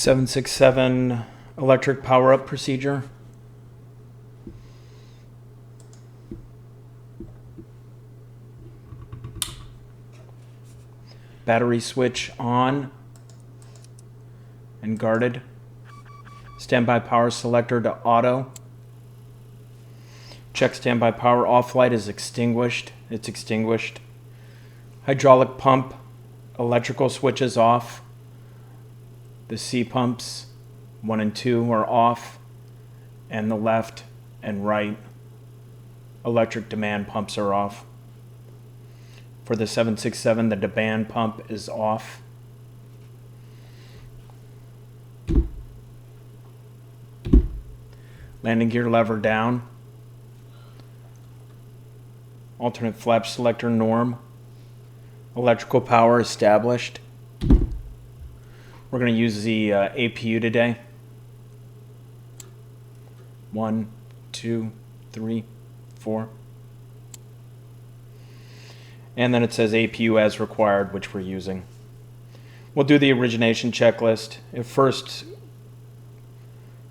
767 electric power-up procedure. Battery switch on and guarded. Standby power selector to auto. Check standby power off light is extinguished. It's extinguished. Hydraulic pump electrical switches off. The C pumps 1 and 2 are off, and the left and right electric demand pumps are off. For the 767, the demand pump is off. Landing gear lever down. Alternate flap selector norm. Electrical power established. We're going to use the APU today. 1, 2, 3, 4. And then it says APU as required, which we're using. We'll do the origination checklist. If first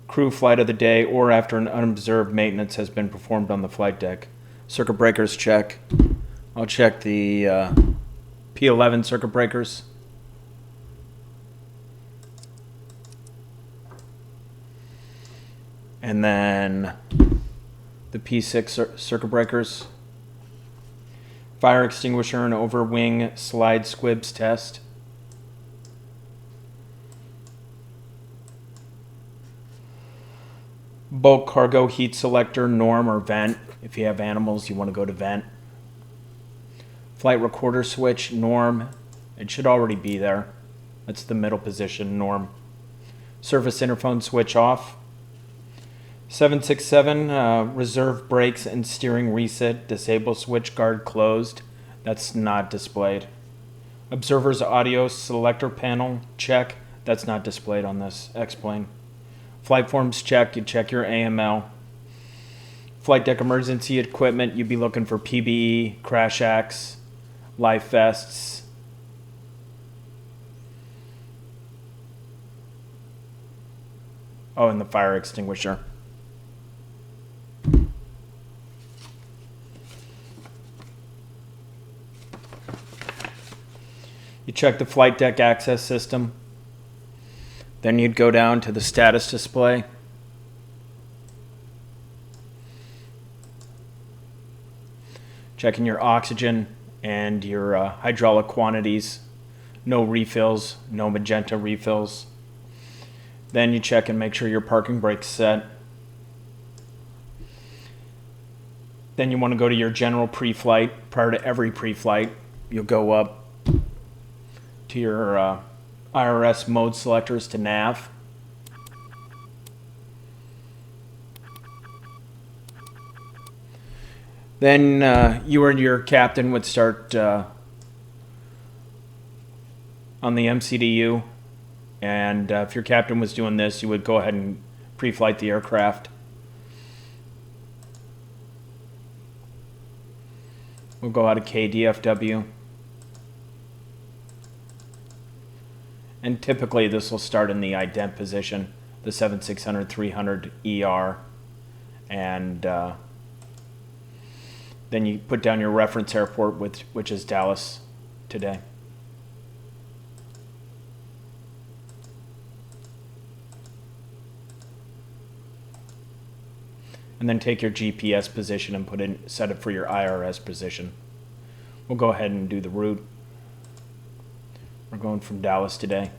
crew flight of the day or after an unobserved maintenance has been performed on the flight deck. Circuit breakers check. I'll check the P11 circuit breakers. And then the P6 circuit breakers. Fire extinguisher and overwing slide squibs test. Bulk cargo heat selector norm or vent. If you have animals, you want to go to vent. Flight recorder switch norm. It should already be there. That's the middle position norm. Surface interphone switch off. 767 reserve brakes and steering reset. Disable switch guard closed. That's not displayed. Observer's audio selector panel check. That's not displayed on this X-plane. Flight forms check. You check your AML. Flight deck emergency equipment. You'd be looking for PBE, crash acts, life vests. Oh, and the fire extinguisher. You check the flight deck access system. Then you'd go down to the status display. Checking your oxygen and your hydraulic quantities. No refills, no magenta refills. Then you check and make sure your parking brake's set. Then you want to go to your general pre-flight. Prior to every pre-flight, you'll go up to your IRS mode selectors to nav. Then you and your captain would start on the MCDU, and if your captain was doing this, you would go ahead and pre-flight the aircraft. We'll go out of KDFW. And typically this will start in the ident position, the 7600-300 ER. And then you put down your reference airport, which is Dallas today. And then take your GPS position and set it for your IRS position. We'll go ahead and do the route. We're going from Dallas today.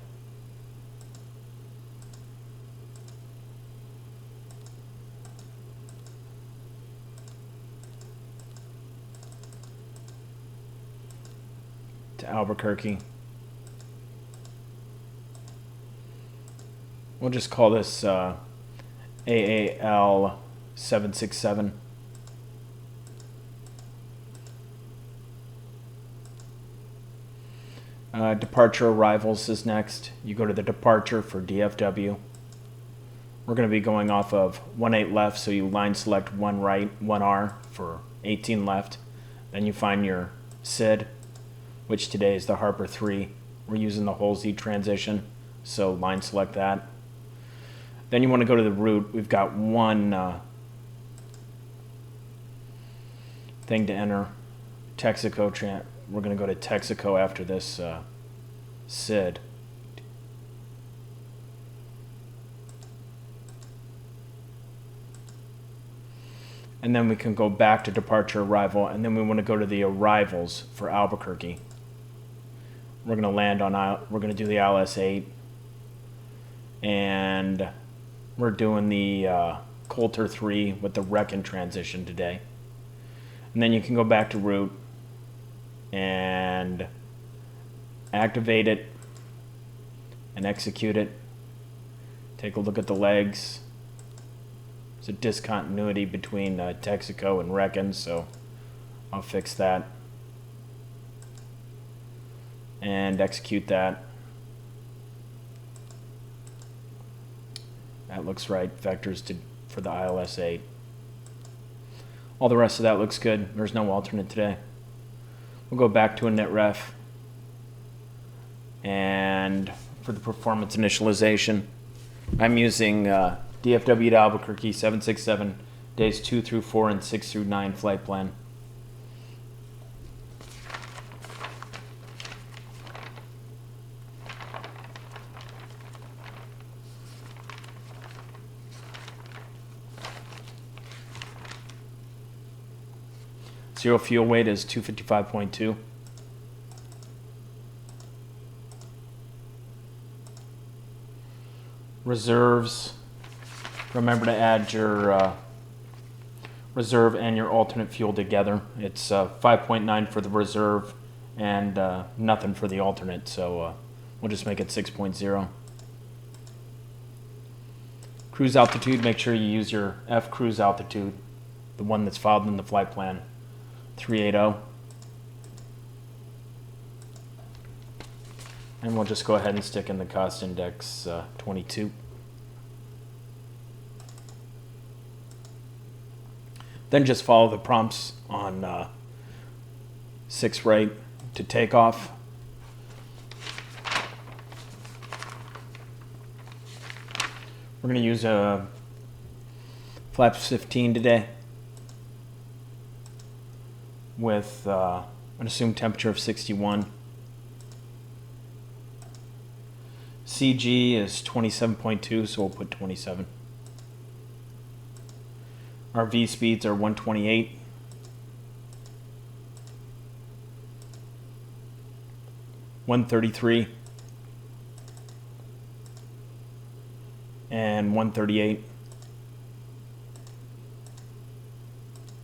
To Albuquerque. We'll just call this AAL 767. Departure arrivals is next. You go to the departure for DFW. We're going to be going off of 18 left, so you line select 1 right, 1R for 18 left. Then you find your SID, which today is the Harper 3. We're using the whole Z transition, So line select that. Then you want to go to the root. We've got one thing to enter. Texaco. We're going to go to Texaco after this SID. And then we can go back to departure arrival, and then we want to go to the arrivals for Albuquerque. We're going to land on, we're going to do the ILS-8, and we're doing the Coulter 3 with the wreck in transition today. And then you can go back to route and activate it and execute it. Take a look at the legs. There's a discontinuity between Texaco and Reckon, so I'll fix that and execute that. That looks right. Vectors for the ILS-8. All the rest of that looks good. There's no alternate today. We'll go back to init ref, and for the performance initialization, I'm using DFW to Albuquerque 767 days 2 through 4 and 6 through 9 flight plan. Zero fuel weight is 255.2. Reserves. Remember to add your reserve and your alternate fuel together. It's 5.9 for the reserve and nothing for the alternate, so we'll just make it 6.0. Cruise altitude, make sure you use your F cruise altitude, the one that's filed in the flight plan, 380. And we'll just go ahead and stick in the cost index 22. Then just follow the prompts on 6 right to take off. We're going to use a flaps 15 today with an assumed temperature of 61. CG is 27.2, so we'll put 27. Our V speeds are 128. .133 and 138.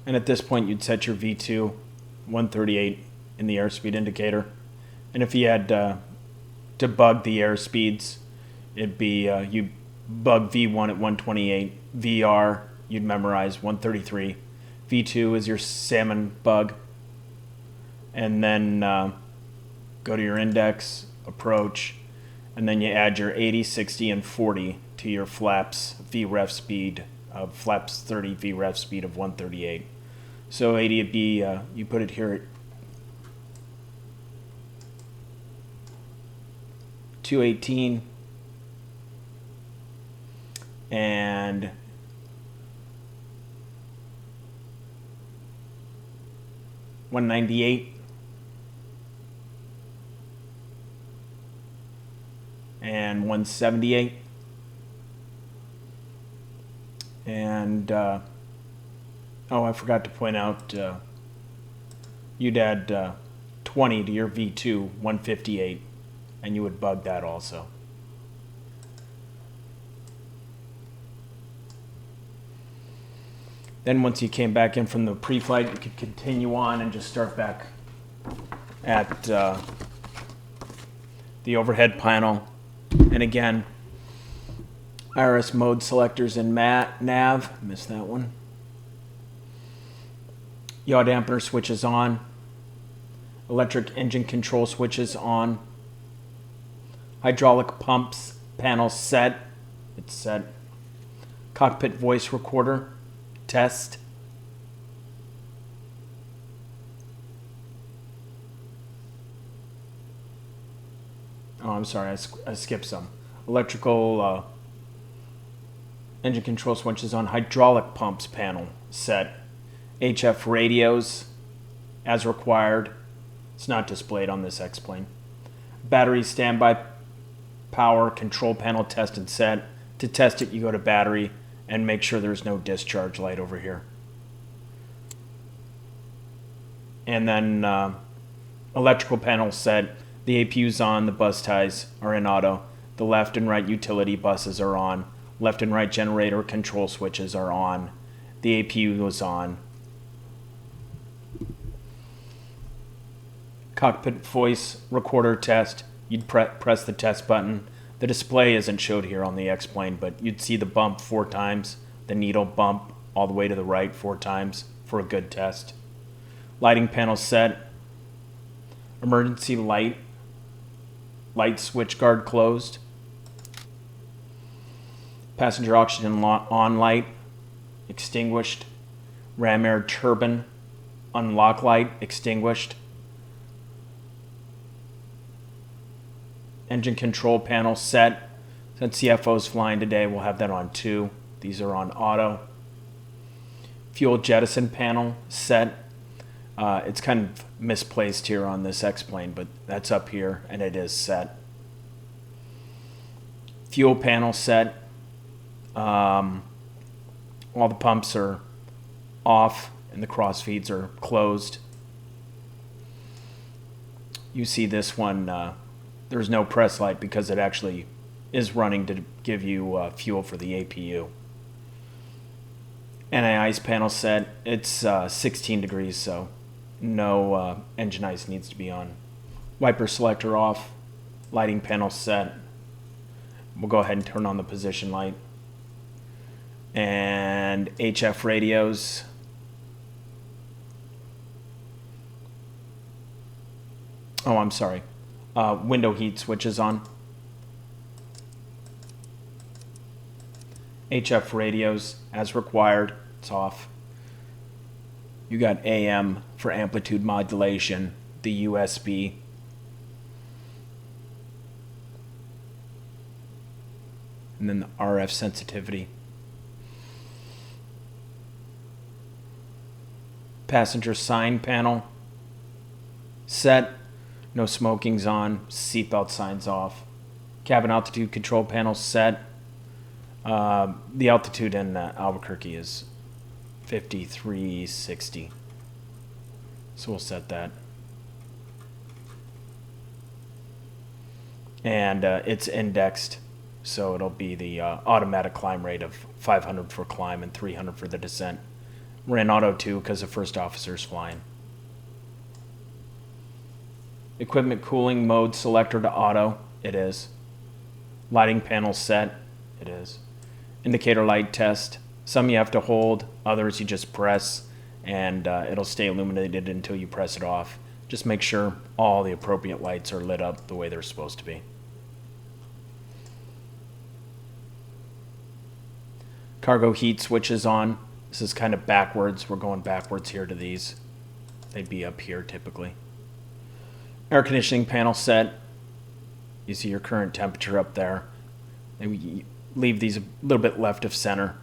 And at this point, you'd set your V2 138 in the airspeed indicator. And if you had to bug the airspeeds, it'd be you bug V1 at 128, VR you'd memorize 133, V2 is your salmon bug, and then go to your index, approach, and then you add your 80, 60, and 40 to your flaps VREF speed of flaps 30 VREF speed of 138. So 80 would be, you put it here at 218, and $198, and $178, and oh, I forgot to point out you'd add 20 to your V2 158, and you would bug that also. Then once you came back in from the pre-flight, you could continue on and just start back at the overhead panel. And again, IRS mode selectors in nav, missed that one. Yaw dampener switches on. Electric engine control switches on. Hydraulic pumps panel set, it's set. Cockpit voice recorder. Test. Oh, I'm sorry, I skipped some. Electrical engine control switches on. Hydraulic pumps panel set. HF radios as required. It's not displayed on this X-plane. Battery standby power control panel test and set. To test it, you go to battery and make sure there's no discharge light over here. And then electrical panel set. The APU's on, the bus ties are in auto. The left and right utility buses are on. Left and right generator control switches are on. The APU was on. Cockpit voice recorder test. You'd press the test button. The display isn't showed here on the X-plane, but you'd see the bump 4 times, the needle bump all the way to the right 4 times for a good test. Lighting panel set. Emergency light switch guard closed. Passenger oxygen on light extinguished. Ram air turbine unlock light extinguished. Engine control panel set. Since CFO's flying today, we'll have that on 2. These are on auto. Fuel jettison panel set. It's kind of misplaced here on this X-plane, but that's up here and it is set. Fuel panel set. All the pumps are off and the cross feeds are closed. You see this one, there's no press light because it actually is running to give you fuel for the APU. Anti-ice panel set. It's 16 degrees, so no engine ice needs to be on. Wiper selector off. Lighting panel set. We'll go ahead and turn on the position light. And HF radios. Oh, I'm sorry. Window heat switches on. HF radios as required. It's off. You got AM for amplitude modulation. The USB. And then the RF sensitivity. Passenger sign panel set. No smoking's on. Seatbelt signs off. Cabin altitude control panel set. The altitude in Albuquerque is 5360. So we'll set that. And it's indexed, so it'll be the automatic climb rate of 500 for climb and 300 for the descent. We're in auto 2 because the first officer's flying. Equipment cooling mode selector to auto. It is. Lighting panel set. It is. Indicator light test. Some you have to hold, others you just press, and it'll stay illuminated until you press it off. Just make sure all the appropriate lights are lit up the way they're supposed to be. Cargo heat switches on. This is kind of backwards. We're going backwards here to these. They'd be up here typically. Air conditioning panel set. You see your current temperature up there. Maybe leave these a little bit left of center.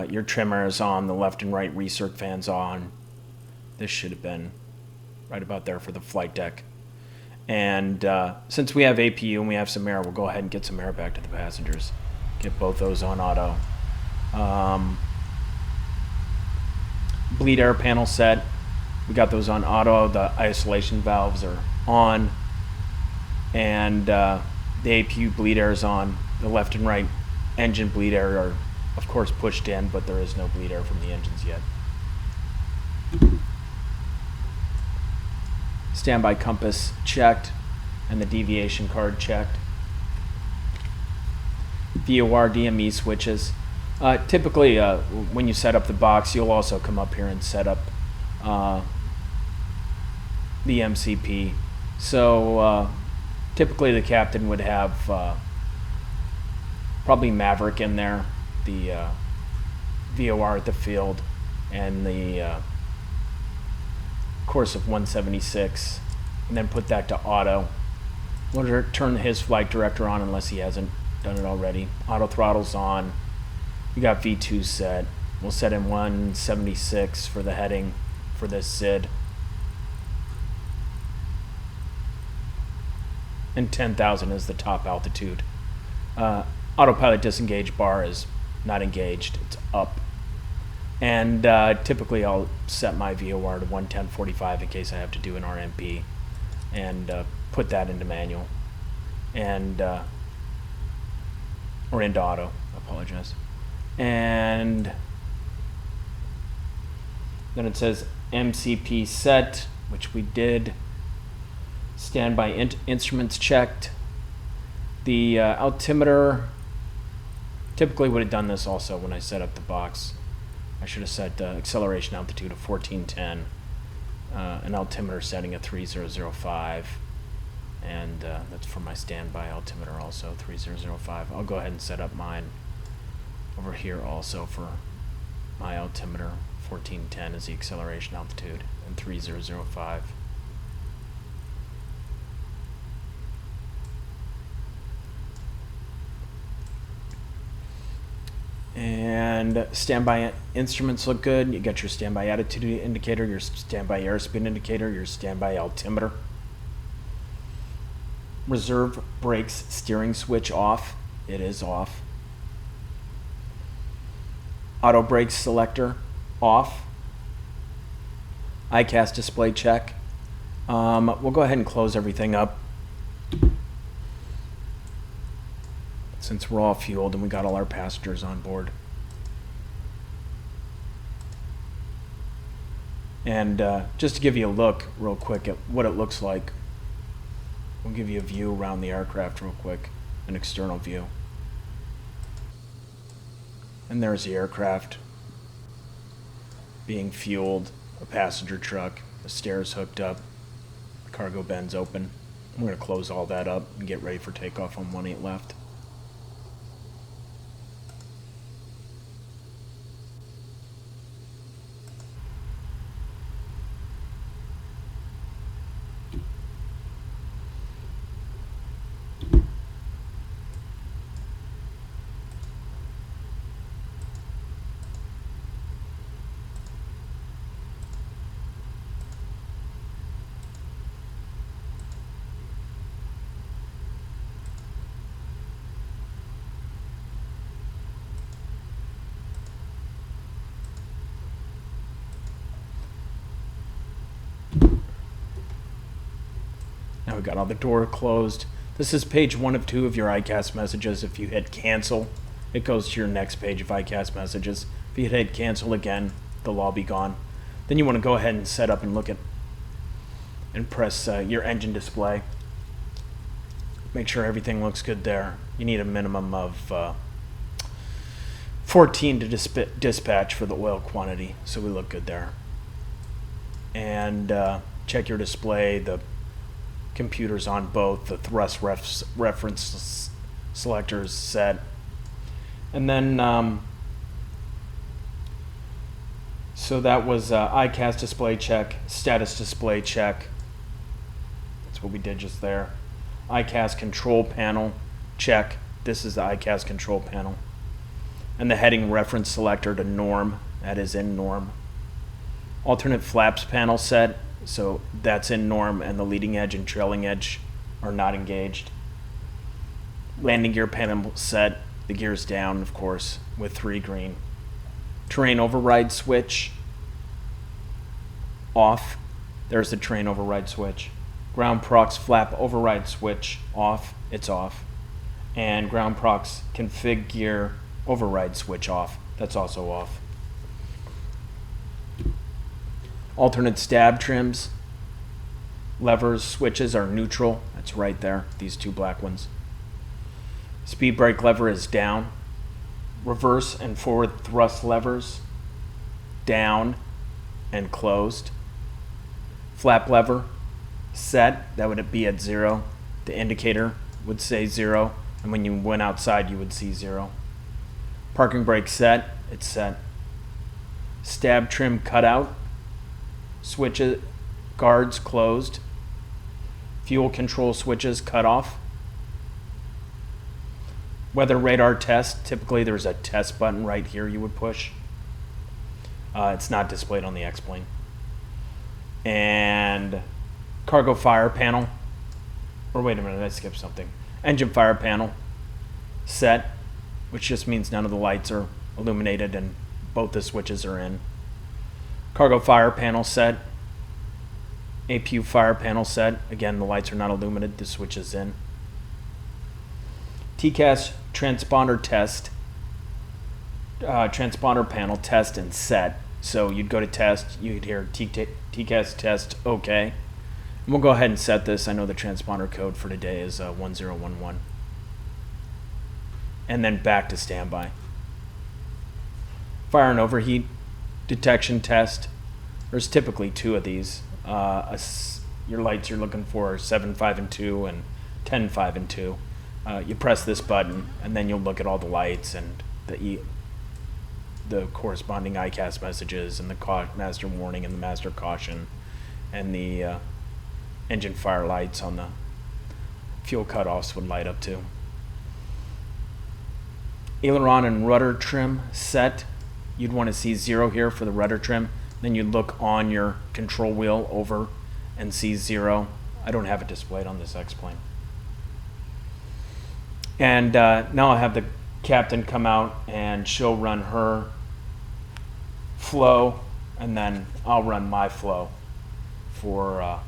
Your trimmer is on. The left and right recirc fans on. This should have been right about there for the flight deck. And since we have APU and we have some air, we'll go ahead and get some air back to the passengers. Get both those on auto. Bleed air panel set. We got those on auto. The isolation valves are on. And the APU bleed air is on. The left and right engine bleed air are, of course, pushed in, but there is no bleed air from the engines yet. Standby compass checked, and the deviation card checked. VOR DME switches. Typically, when you set up the box, you'll also come up here and set up the MCP. So typically the captain would have probably Maverick in there, the VOR at the field, and the course of 176, and then put that to auto. We'll turn his flight director on unless he hasn't Done it already. Auto throttle's on. We got V2 set. We'll set in 176 for the heading for this SID. And 10,000 is the top altitude. Autopilot disengage bar is not engaged. It's up. And typically I'll set my VOR to 110.45 in case I have to do an RMP. And put that into manual. And or into auto. I apologize. And then it says MCP set, which we did. Standby instruments checked. The altimeter, typically would have done this also when I set up the box. I should have set acceleration altitude of 1410, an altimeter setting of 3005, and that's for my standby altimeter also, 3005. I'll go ahead and set up mine over here also for my altimeter. 1410 is the acceleration altitude, and 3005. And standby instruments look good. You got your standby attitude indicator, your standby airspeed indicator, your standby altimeter. Reserve brakes steering switch off. It is off. Auto brakes selector off. EICAS display check. We'll go ahead and close everything up since we're all fueled and we got all our passengers on board. And just to give you a look real quick at what it looks like, we'll give you a view around the aircraft real quick, an external view. And there's the aircraft being fueled, a passenger truck, the stairs hooked up, the cargo bins open. I'm going to close all that up and get ready for takeoff on 18 left. Now we got all the door closed. This is page 1 of 2 of your EICAS messages. If you hit cancel, it goes to your next page of EICAS messages. If you hit cancel again, they'll all be gone. Then you want to go ahead and set up and look at and press your engine display. Make sure everything looks good there. You need a minimum of 14 to dispatch for the oil quantity, so we look good there. And check your display. The computers on both, the thrust reference selectors set. And then so that was EICAS display check, status display check. That's what we did just there. EICAS control panel check. This is the EICAS control panel. And the heading reference selector to norm, that is in norm. Alternate flaps panel set, so that's in norm, and the leading edge and trailing edge are not engaged. Landing gear panel set, the gears down, of course, with 3 green. Terrain override switch off. There's the terrain override switch. Ground prox flap override switch off. It's off. And ground prox config gear override switch off. That's also off. Alternate stab trims, levers, switches are neutral. That's right there, these 2 black ones. Speed brake lever is down. Reverse and forward thrust levers, down and closed. Flap lever, set, that would be at 0. The indicator would say 0, and when you went outside, you would see 0. Parking brake set, it's set. Stab trim cutout, switches, guards closed. Fuel control switches cut off. Weather radar test. Typically there's a test button right here you would push. It's not displayed on the X-plane. And cargo fire panel. Or wait a minute, I skipped something. Engine fire panel set, which just means none of the lights are illuminated and both the switches are in. Cargo fire panel set. APU fire panel set. Again, the lights are not illuminated, the switch is in. TCAS transponder test. Transponder panel test and set. So you'd go to test, you'd hear TCAS test, okay. And we'll go ahead and set this. I know the transponder code for today is 1011. And then back to standby. Fire and overheat detection test. There's typically two of these. Your lights you're looking for are 7, 5, and 2 and 10, 5, and 2. You press this button and then you'll look at all the lights and the corresponding EICAS messages and the master warning and the master caution and the engine fire lights on the fuel cutoffs would light up too. Aileron and rudder trim set. You'd want to see 0 here for the rudder trim. Then you'd look on your control wheel over and see 0. I don't have it displayed on this X-plane. And now I'll have the captain come out and she'll run her flow, and then I'll run my flow for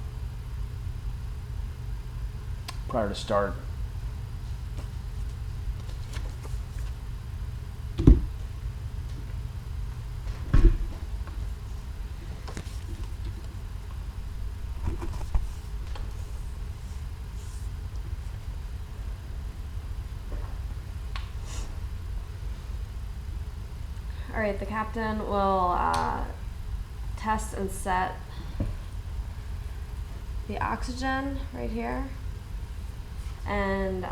prior to start. All right, the captain will test and set the oxygen right here, and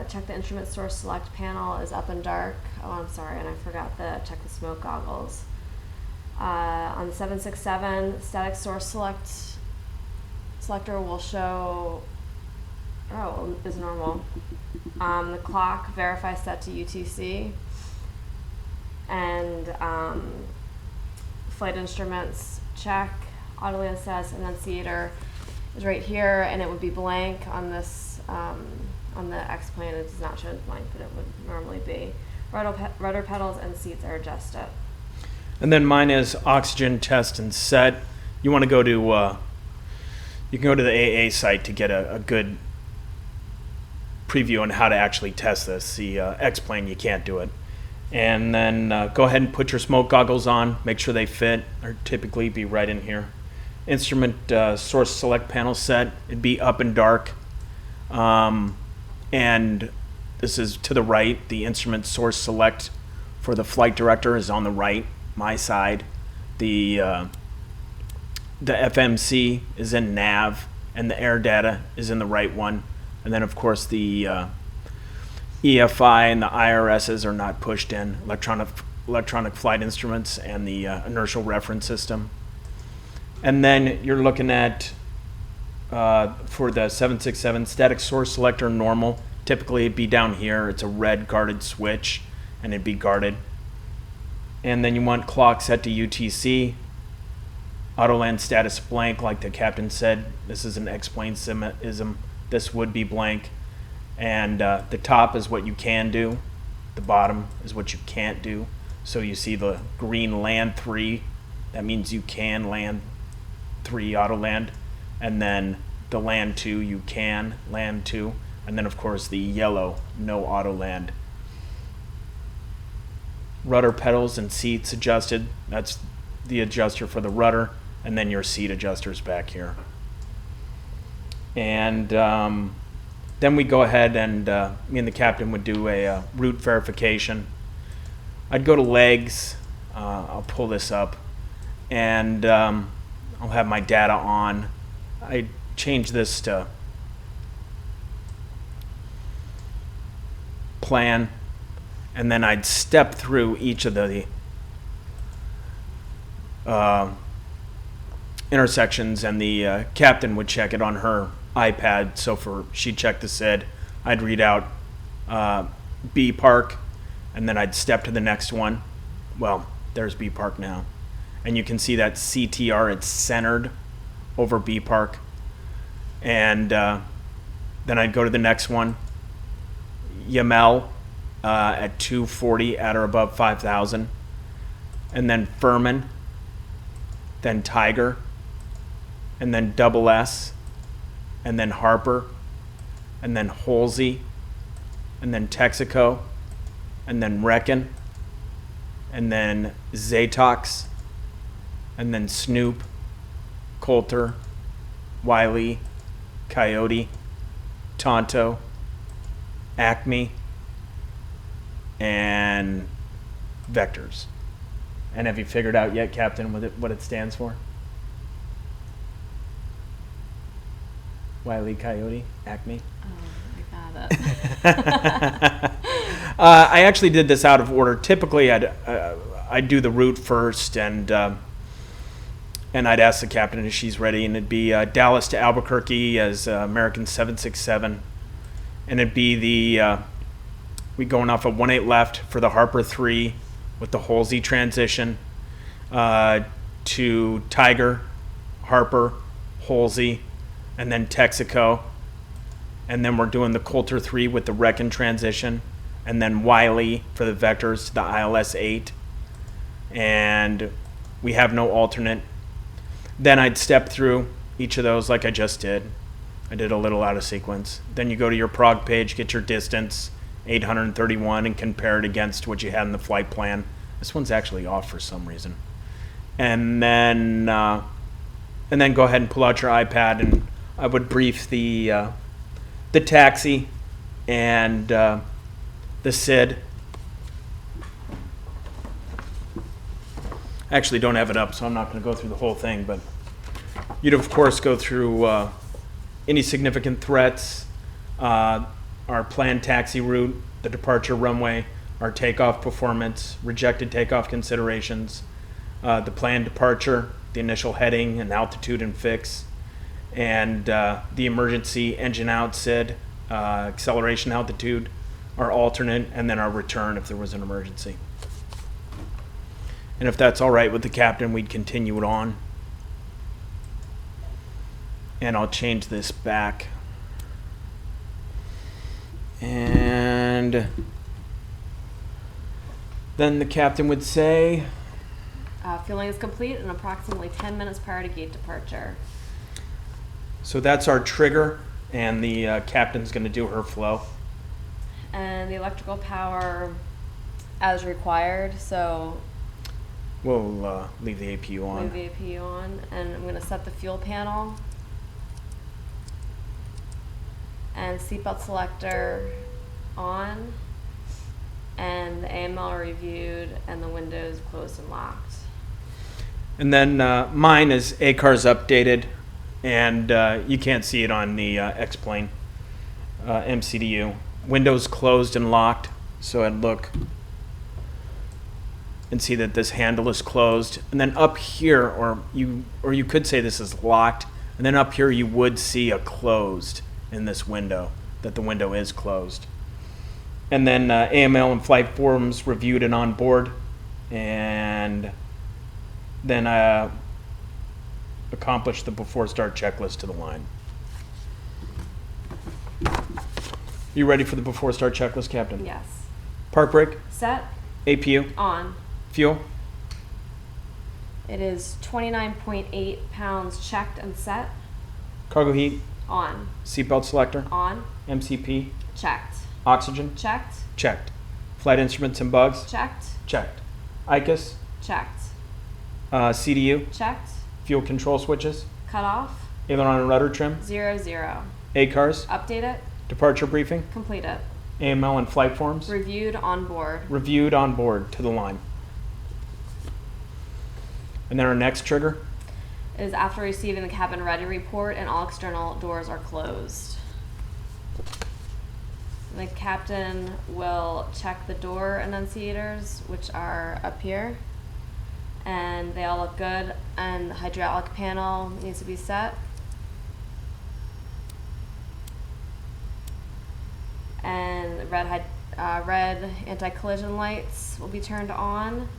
check the instrument source select panel is up and dark. Oh, I'm sorry, and I forgot to check the smoke goggles. On the 767, static source selector will show, is normal. The clock verify set to UTC. And flight instruments check, auto land status annunciator is right here, and it would be blank on this on the X-plane. It does not show blank, but it would normally be. Rudder pedals and seats are adjusted. And then mine is oxygen test and set. You want to go to you can go to the AA site to get a good preview on how to actually test this. The X-plane, you can't do it. And then go ahead and put your smoke goggles on. Make sure they fit, or typically be right in here. Instrument source select panel set. It'd be up and dark. And this is to the right. The instrument source select for the flight director is on the right, my side. The FMC is in nav, and the air data is in the right one. And then, of course, the EFI and the IRSs are not pushed in, electronic flight instruments and the inertial reference system. And then you're looking at, for the 767, static source selector normal. Typically it'd be down here. It's a red guarded switch and it'd be guarded. And then you want clock set to UTC. Auto land status blank, like the captain said. This is an X-plane ism. This would be blank. And the top is what you can do. The bottom is what you can't do. So you see the green land 3. That means you can land 3 auto land. And then the land 2, you can land 2. And then, of course, the yellow, no auto land. Rudder pedals and seats adjusted. That's the adjuster for the rudder. And then your seat adjusters back here. And then we go ahead and me and the captain would do a route verification. I'd go to legs. I'll pull this up. And I'll have my data on. I change this to plan. And then I'd step through each of the intersections, and the captain would check it on her iPad. So she'd check the SID. I'd read out B park, and then I'd step to the next one. Well, there's B park now. And you can see that CTR, it's centered over B park. And then I'd go to the next one. Yamel at 240 at or above 5,000. And then Furman. Then Tiger. And then Double S. And then Harper. And then Halsey. And then Texaco. And then Reckon. And then Zatox. And then Snoop. Coulter. Wiley. Coyote. Tonto. Acme. And Vectors. And have you figured out yet, Captain, what it stands for? Wiley, Coyote, Acme. Oh, I got it. I actually did this out of order. Typically, I'd do the route first, and I'd ask the captain if she's ready, and it'd be Dallas to Albuquerque as American 767, and it'd be we going off of 18 left for the Harper 3 with the Halsey transition to Tiger, Harper, Halsey, and then Texaco. And then we're doing the Coulter 3 with the Reckon transition. And then Wiley for the Vectors to the ILS 8. And we have no alternate. Then I'd step through each of those like I just did. I did a little out of sequence. Then you go to your prog page, get your distance, 831, and compare it against what you had in the flight plan. This one's actually off for some reason. And then go ahead and pull out your iPad, and I would brief the taxi and the SID. I actually don't have it up, so I'm not going to go through the whole thing, but you'd of course go through any significant threats, our planned taxi route, the departure runway, our takeoff performance, rejected takeoff considerations, the planned departure, the initial heading and altitude and fix, and the emergency engine out SID, acceleration altitude, our alternate, and then our return if there was an emergency. And if that's all right with the captain, we'd continue it on. And I'll change this back. And then the captain would say, fueling is complete and approximately 10 minutes prior to gate departure. So that's our trigger, and the captain's going to do her flow. And the electrical power as required, so we'll leave the APU on. leave the APU on, and I'm going to set the fuel panel. And seatbelt selector on, and the AML reviewed, and the windows closed and locked. And then mine is EICAS updated, and you can't see it on the X-plane MCDU. Windows closed and locked, so I'd look and see that this handle is closed. And then up here, or you could say this is locked, and then up here you would see a closed in this window, that the window is closed. And then AML and flight forms reviewed and on board, and then accomplish the before start checklist to the line. You ready for the before start checklist, Captain? Yes. Park brake, Set. APU, On. fuel, It is 29.8 pounds checked and set. cargo heat, On. seatbelt selector, On. MCP, Checked. oxygen, Checked. checked. Flight instruments and bugs, Checked. checked. EICAS, Checked. CDU, Checked. fuel control switches, Cut off. aileron and rudder trim, 0. EICAS, Update it. departure briefing, Complete it. AML and flight forms, Reviewed on board. reviewed on board to the line. And then our next trigger, Is after receiving the cabin ready report and all external doors are closed. The captain will check the door enunciators, which are up here, and they all look good, and the hydraulic panel needs to be set. And red red anti-collision lights will be turned on,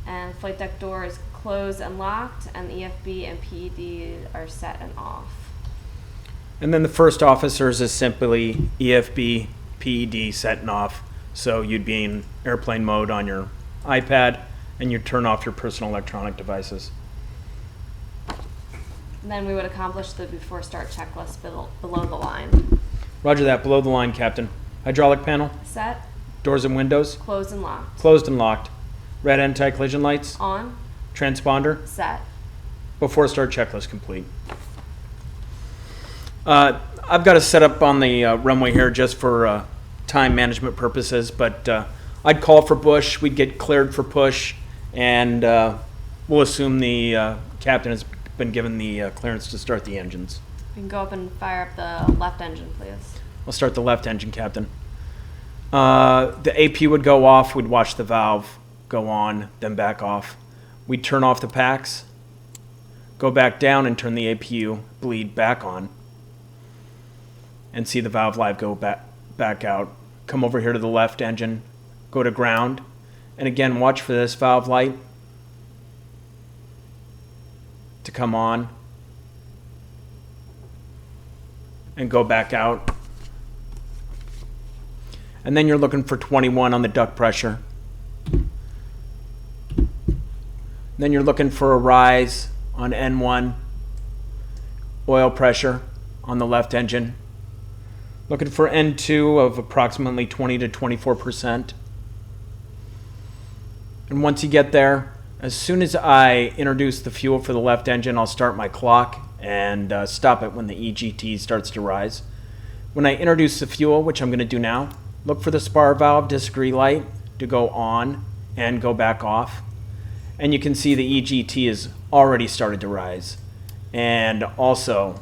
and flight deck door is closed and locked, and the EFB and PED are set and off. And then the first officers is simply EFB, PED set and off. So you'd be in airplane mode on your iPad, and you turn off your personal electronic devices. Then we would accomplish the before start checklist below the line. Roger that. Below the line, Captain. Hydraulic panel, Set, doors and windows, closed and locked. closed and locked. Red anti-collision lights, On, transponder, set. before start checklist complete. I've got a setup on the runway here just for time management purposes, but I'd call for push. We'd get cleared for push, and we'll assume the captain has been given the clearance to start the engines. You can go up and fire up the left engine, please. I'll start the left engine, Captain. The AP would go off. We'd watch the valve go on, then back off. We'd turn off the packs, go back down and turn the APU bleed back on, and see the valve live go back out. Come over here to the left engine, go to ground, and again watch for this valve light to come on and go back out. And then you're looking for 21 on the duct pressure. Then you're looking for a rise on N1, oil pressure on the left engine. Looking for N2 of approximately 20 to 24%. And once you get there, as soon as I introduce the fuel for the left engine, I'll start my clock and stop it when the EGT starts to rise. When I introduce the fuel, which I'm going to do now, look for the spar valve disagree light to go on and go back off. And you can see the EGT has already started to rise. And also,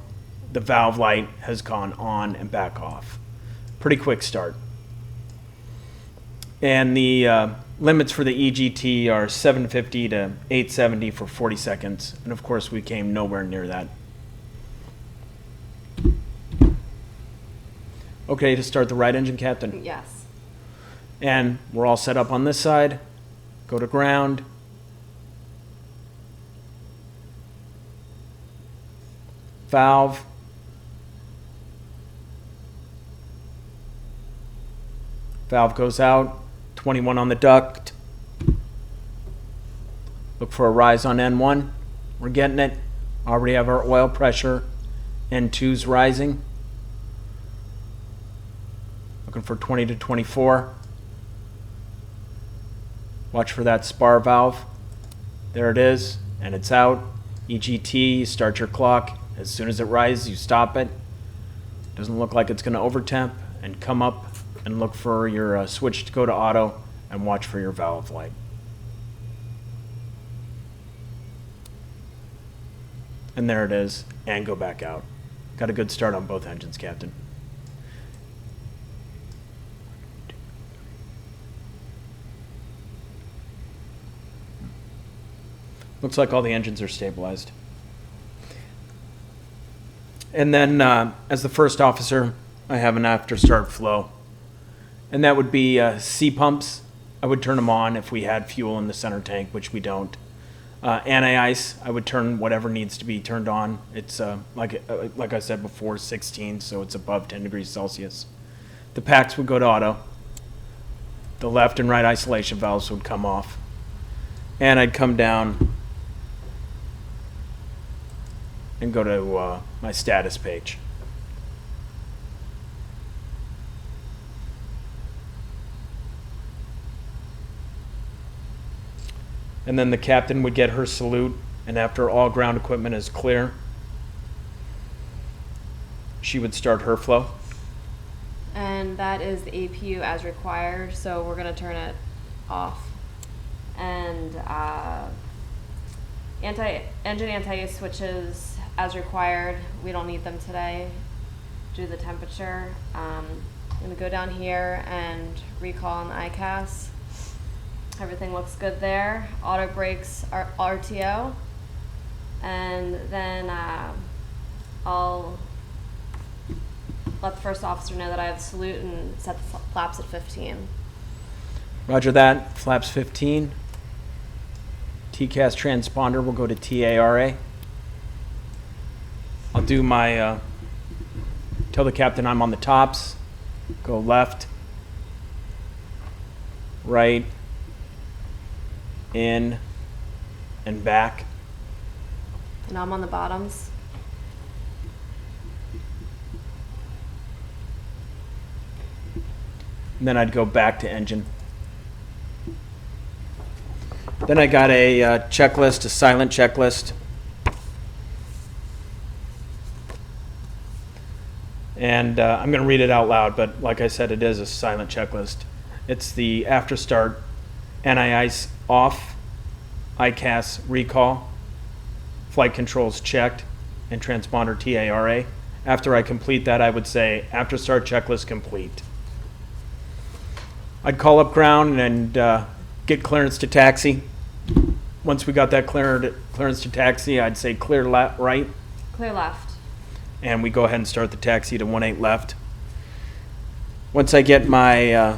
the valve light has gone on and back off. Pretty quick start. And the limits for the EGT are 750 to 870 for 40 seconds. And of course, we came nowhere near that. Okay, to start the right engine, Captain? Yes. And we're all set up on this side. Go to ground. Valve. Valve goes out. 21 on the duct. Look for a rise on N1. We're getting it. Already have our oil pressure. N2's rising. Looking for 20 to 24. Watch for that spar valve. There it is, and it's out. EGT, you start your clock. As soon as it rises, you stop it. Doesn't look like it's going to overtemp, and come up and look for your switch to go to auto and watch for your valve light. And there it is, and go back out. Got a good start on both engines, Captain. Looks like all the engines are stabilized. And then as the first officer, I have an after start flow. And that would be C pumps. I would turn them on if we had fuel in the center tank, which we don't. Anti-ice, I would turn whatever needs to be turned on. It's like I said before, 16, so it's above 10 degrees Celsius. The packs would go to auto. The left and right isolation valves would come off. And I'd come down and go to my status page. And then the captain would get her salute, and after all ground equipment is clear, she would start her flow. And that is the APU as required, so we're going to turn it off. And engine anti-ice switches as required. We don't need them today due to the temperature. I'm going to go down here and recall on the EICAS. Everything looks good there. Auto brakes are RTO. And then I'll let the first officer know that I have the salute and set the flaps at 15. Roger that. Flaps 15. TCAS transponder will go to TARA. I'll do my, tell the captain I'm on the tops. Go left, right, in, and back. And I'm on the bottoms. And then I'd go back to engine. Then I got a checklist, a silent checklist. And I'm going to read it out loud, but like I said, it is a silent checklist. It's the after start, NIIs off, EICAS recall, flight controls checked, and transponder TARA. After I complete that, I would say after start checklist complete. I'd call up ground and get clearance to taxi. Once we got that clearance to taxi, I'd say clear right. Clear left. And we go ahead and start the taxi to 18 left. Once I get my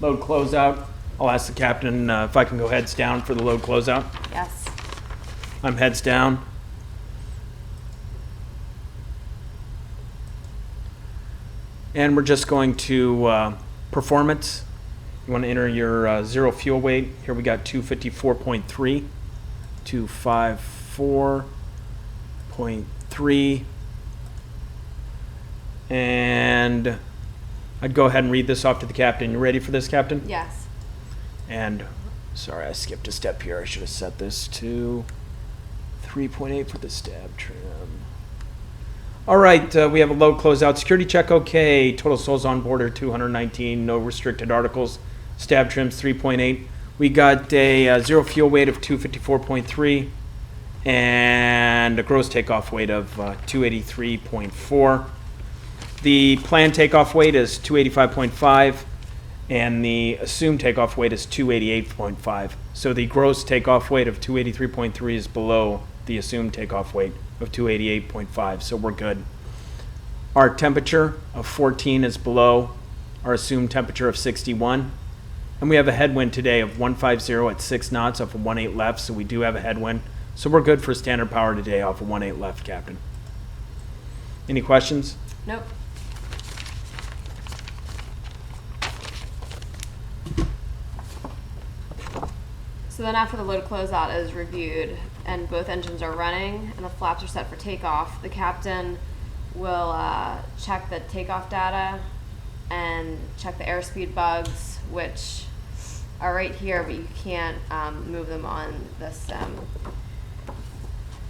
load closeout, I'll ask the captain if I can go heads down for the load closeout. Yes. I'm heads down. And we're just going to performance. You want to enter your zero fuel weight. Here we got 254.3, 254.3. And I'd go ahead and read this off to the captain. You ready for this, Captain? Yes. And sorry, I skipped a step here. I should have set this to 3.8 for the stab trim. All right, we have a load closeout. Security check okay. Total souls on board are 219. No restricted articles. Stab trims 3.8. We got a zero fuel weight of 254.3 and a gross takeoff weight of 283.4. The planned takeoff weight is 285.5 and the assumed takeoff weight is 288.5. So the gross takeoff weight of 283.3 is below the assumed takeoff weight of 288.5, so we're good. Our temperature of 14 is below our assumed temperature of 61. And we have a headwind today of 150 at 6 knots off of 18 left, so we do have a headwind. So we're good for standard power today off of 18 left, Captain. Any questions? Nope. So then after the load closeout is reviewed and both engines are running and the flaps are set for takeoff, the captain will check the takeoff data and check the airspeed bugs, which are right here, but you can't move them on the sim.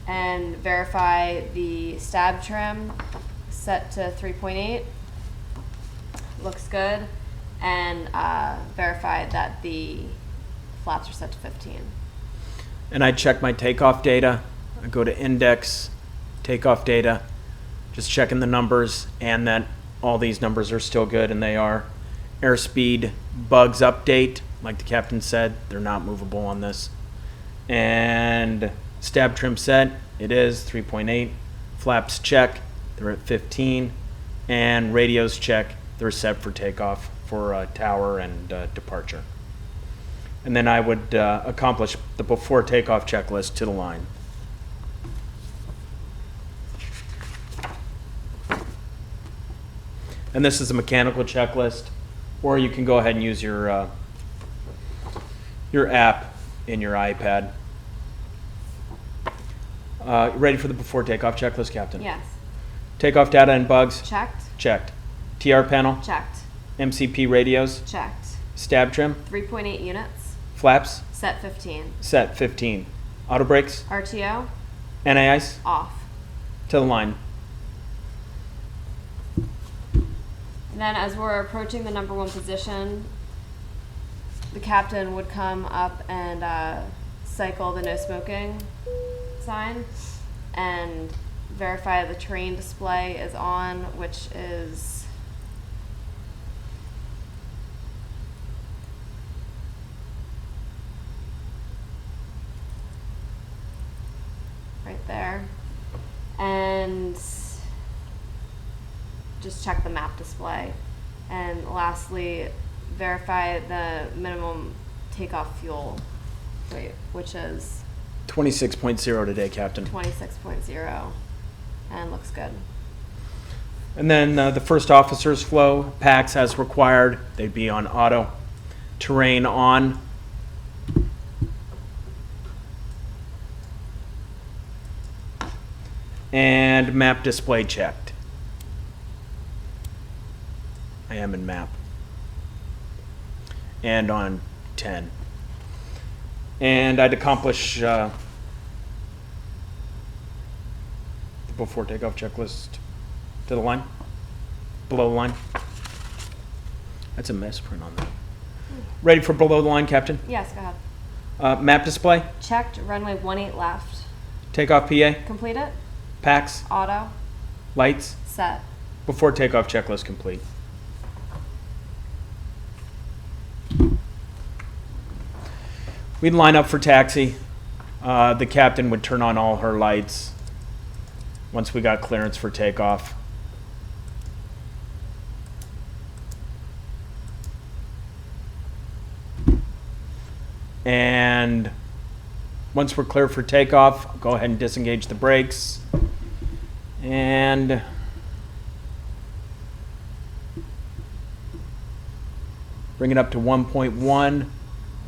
And verify the stab trim set to 3.8. Looks good. And verify that the flaps are set to 15. And I check my takeoff data. I go to index, takeoff data, just checking the numbers and that all these numbers are still good, and they are. Airspeed bugs update, like the captain said, they're not movable on this. And stab trim set, it is 3.8. Flaps check, they're at 15. And radios check, they're set for takeoff for tower and departure. And then I would accomplish the before takeoff checklist to the line. And this is a mechanical checklist, or you can go ahead and use your app in your iPad. Ready for the before takeoff checklist, Captain? Yes. Takeoff data and bugs? Checked. Checked. TR panel? Checked. MCP radios? Checked. Stab trim? 3.8 units. Flaps? Set 15. Set 15. Auto brakes? RTO. NAIs? Off. To the line. And then as we're approaching the number 1 position, the captain would come up and cycle the no smoking sign and verify the terrain display is on, which is right there. And just check the map display. And lastly, verify the minimum takeoff fuel rate, which is 26.0 today, Captain. 26.0, and looks good. And then the first officer's flow, PAX as required. They'd be on auto. Terrain on. And map display checked. I am in map. And on 10. And I'd accomplish the before takeoff checklist to the line, below the line. That's a misprint on that. Ready for below the line, Captain? Yes, go ahead. Map display, Checked, runway 18 left. takeoff PA, Complete it. PAX, Auto. lights, Set. before takeoff checklist complete. We'd line up for taxi. The captain would turn on all her lights once we got clearance for takeoff. And once we're clear for takeoff, go ahead and disengage the brakes. And bring it up to 1.1.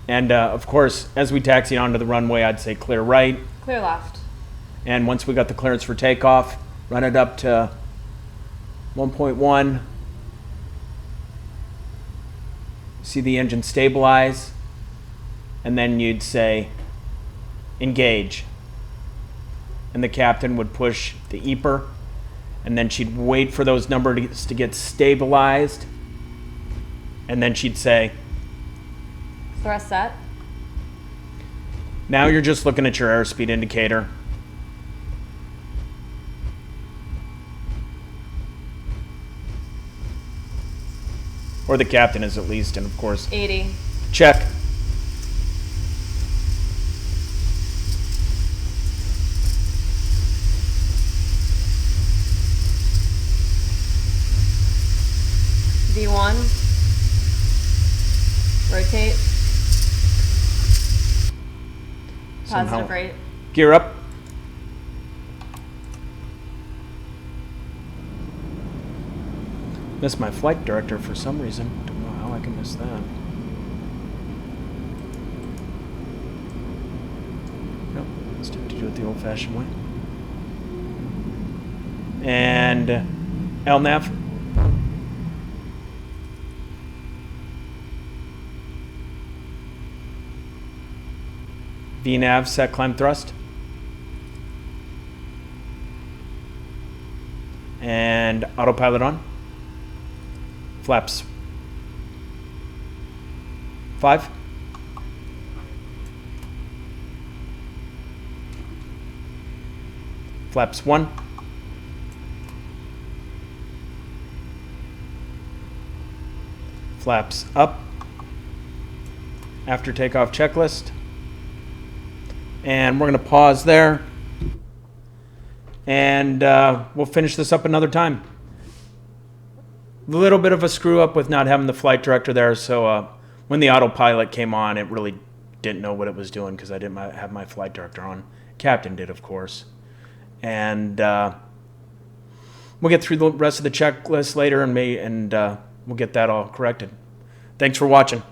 And of course, as we taxi onto the runway, I'd say clear right. Clear left. And once we got the clearance for takeoff, run it up to 1.1. See the engine stabilize. And then you'd say engage. And the captain would push the EPR. And then she'd wait for those numbers to get stabilized. And then she'd say, Thrust set. now you're just looking at your airspeed indicator. Or the captain is at least, and of course, 80. check. V1. Rotate. Somehow. Positive rate. Gear up. Missed my flight director for some reason. Don't know how I can miss that. Nope, let's have to do it the old-fashioned way. And LNAV. VNAV, set climb thrust. And autopilot on. Flaps 5. Flaps 1. Flaps up. After takeoff checklist. And we're going to pause there. And we'll finish this up another time. A little bit of a screw up with not having the flight director there. So when the autopilot came on, it really didn't know what it was doing because I didn't have my flight director on. Captain did, of course. And we'll get through the rest of the checklist later and we'll get that all corrected. Thanks for watching.